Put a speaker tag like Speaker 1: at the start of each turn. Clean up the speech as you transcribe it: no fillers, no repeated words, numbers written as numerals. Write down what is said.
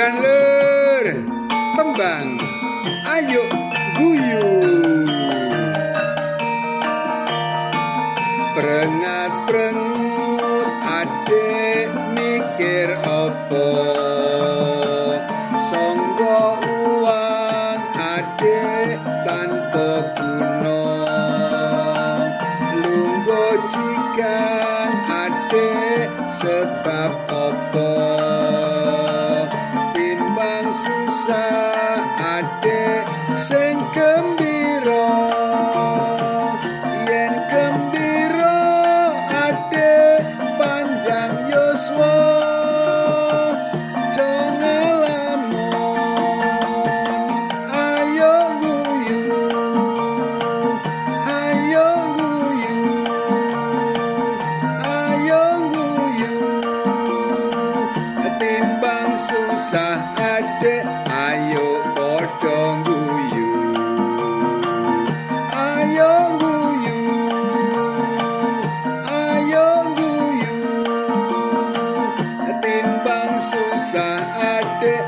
Speaker 1: Liburan lur, tembang, ayo guyu. Prengat-prengut adek mikir opo, sangga uang adek tanpa guna. Lungguh jikang adek sebab opo, timbang susah adek sing gembira. Yen gembira adek panjang yuswa, jangan lamun ayo guyu, ayo guyu, ayo guyu. Timbang susah adek ayo padha guyu, ayo guyu, ayo guyu. Timbang susah adek